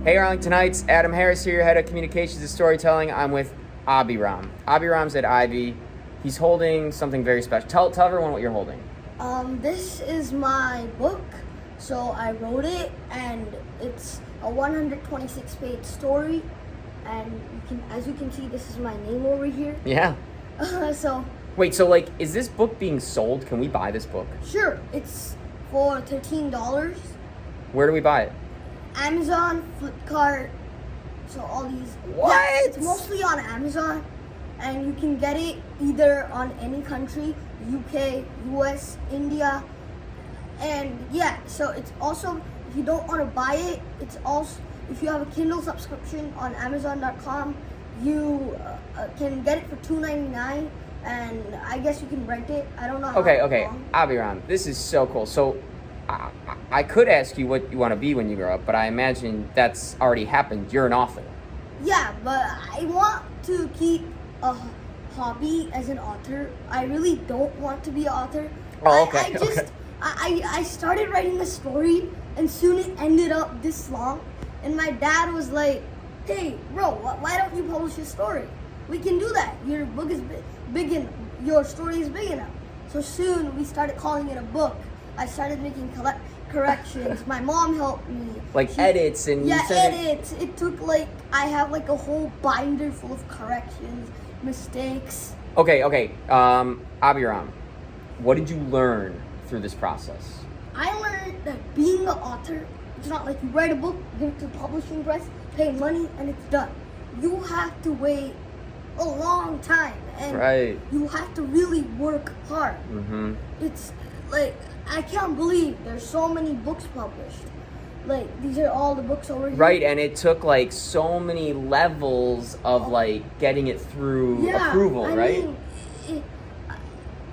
Hey, Arling, tonight's Adam Harris here, head of communications and storytelling. I'm with Abhiram. Abhiram's at Ivy. He's holding something very special. Tell everyone what you're holding. This is my book. So I wrote it, and it's a 126-page story. And as you can see, this is my name over here. Yeah. Wait, so is this book being sold? Can we buy this book? Sure. It's for $13. Where do we buy it? Amazon, Flipkart, so all these. What? Yeah, it's mostly on Amazon, and you can get it either on any country, UK, US, India, and yeah. So it's also, if you don't want to buy it, it's also, if you have a Kindle subscription on Amazon.com, you can get it for $2.99, and I guess you can rent it. I don't know how long. Abhiram, this is so cool. So I could ask you what you want to be when you grow up, but I imagine that's already happened. You're an author. Yeah, but I want to keep a hobby as an author. I really don't want to be an author. Oh, okay. I started writing a story, and soon it ended up this long. And my dad was like, "Hey, bro, why don't you publish a story? We can do that. Your book is big and your story is big enough." So soon we started calling it a book. I started making corrections. My mom helped me. Edits and... Yeah, edits. It took I have a whole binder full of corrections, mistakes. Okay. Abhiram, what did you learn through this process? I learned that being an author, it's not like you write a book, give it to a publishing press, pay money, and it's done. You have to wait a long time, and right. You have to really work hard. Mm-hmm. It's I can't believe there's so many books published. These are all the books over here. Right, and it took so many levels of getting it through approval, right? I mean,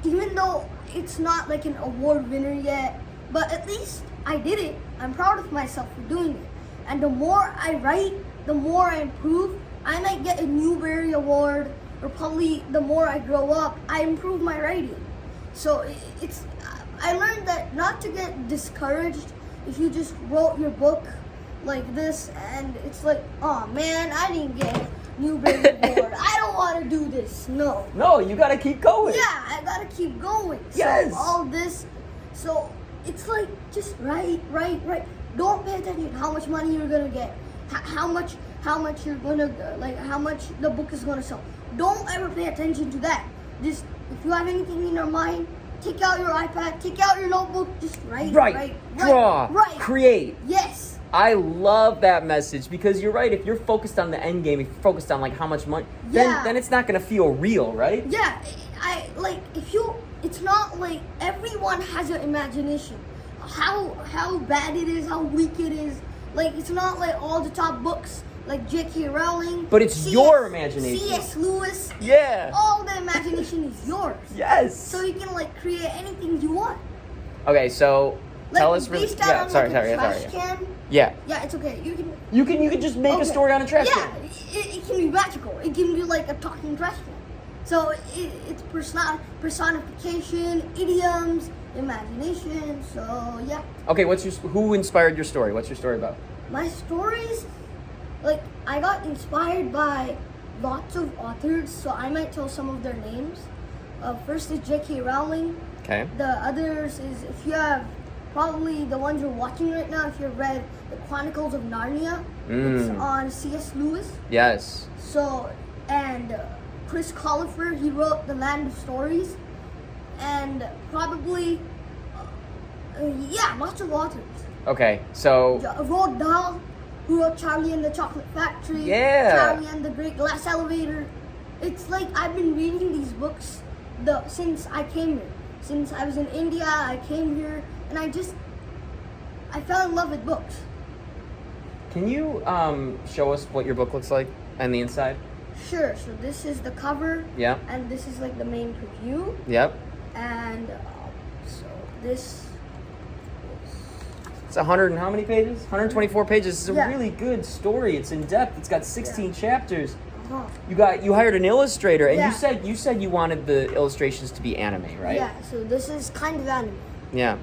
even though it's not an award winner yet, but at least I did it. I'm proud of myself for doing it. And the more I write, the more I improve. I might get a Newbery Award, or probably the more I grow up, I improve my writing. So I learned that not to get discouraged if you just wrote your book like this and it's oh man, I didn't get a Newbery Award. I don't want to do this. No, you gotta keep going. Yeah, I gotta keep going. Yes. So all this, so it's just write. Don't pay attention how much money you're gonna get, how much you're gonna how much the book is gonna sell. Don't ever pay attention to that. Just if you have anything in your mind, take out your iPad, take out your notebook, just write. Draw, create. Yes. I love that message because you're right. If you're focused on the end game, if you're focused on how much money, then it's not gonna feel real, right? Yeah, it's not everyone has an imagination. How bad it is, how weak it is. It's not all the top books like J.K. Rowling. But it's your imagination. C.S. Lewis. Yeah. All the imagination is yours. Yes. So you can create anything you want. Okay, so tell us really. Yeah, sorry. Can. Yeah. Yeah, it's okay. You can just make a story on a trash can. Yeah, it can be magical. It can be a talking trash can. So it's personification, idioms, imagination. So yeah. Okay, who inspired your story? What's your story about? My stories, I got inspired by lots of authors, so I might tell some of their names. First is J.K. Rowling. Okay. The others is, if you have, probably the ones you're watching right now, if you've read the Chronicles of Narnia, it's on C.S. Lewis. Yes. So, and Chris Collifer, he wrote The Land of Stories. And probably, lots of authors. Okay, so... Roald Dahl, who wrote Charlie and the Chocolate Factory. Yeah. Charlie and the Great Glass Elevator. It's I've been reading these books since I came here. Since I was in India, I came here, and I fell in love with books. Can you show us what your book looks like on the inside? Sure. So this is the cover. Yeah. And this is the main preview. Yep. And so this. It's 100 and how many pages? 124 pages. It's a really good story. It's in depth. It's got 16 chapters. Uh-huh. You hired an illustrator, and you said you wanted the illustrations to be anime, right? Yeah. So this is kind of anime. Yeah.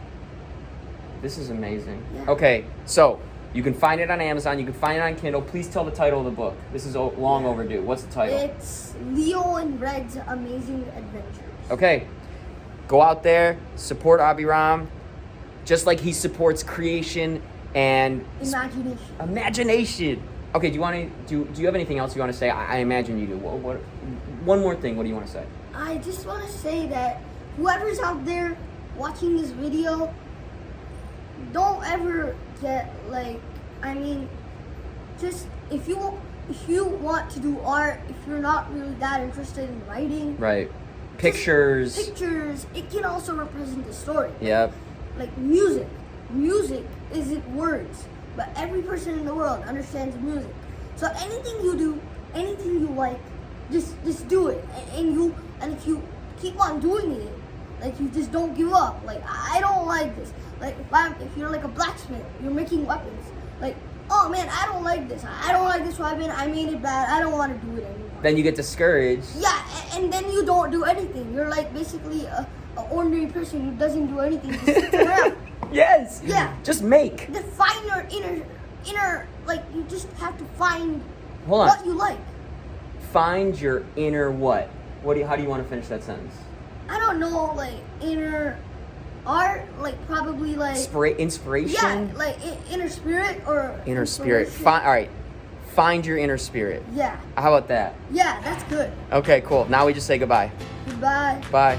This is amazing. Yeah. Okay, so You can find it on Amazon. You can find it on Kindle. Please tell the title of the book. This is long overdue. What's the title? It's Leo and Red's Amazing Adventures. Okay. Go out there, support Abhiram, just like he supports creation and imagination. Okay, do you have anything else you want to say? I imagine you do. What? One more thing. What do you want to say? I just want to say that whoever's out there watching this video, don't ever get just if you want to do art, if you're not really that interested in writing, right? Pictures, it can also represent the story. Yep. Like music isn't words, but every person in the world understands music. So anything you do, anything you like, just do it. And if you keep on doing it, like you just don't give up. Like I don't like this. Like if you're like a blacksmith, you're making weapons. Like, oh man, I don't like this. I don't like this weapon. I made it bad. I don't want to do it anymore. Then you get discouraged. Yeah, and then you don't do anything. You're like basically an ordinary person who doesn't do anything. Just sits around. Yes. Yeah. Just make. Define your inner. Like you just have to find Hold on. what you like. Find your inner what? How do you want to finish that sentence? I don't know, like inner art, like probably like inspiration. Yeah, like inner spirit or inner spirit. All right. Find your inner spirit. Yeah. How about that? Yeah, that's good. Okay, cool. Now we just say goodbye. Goodbye. Bye.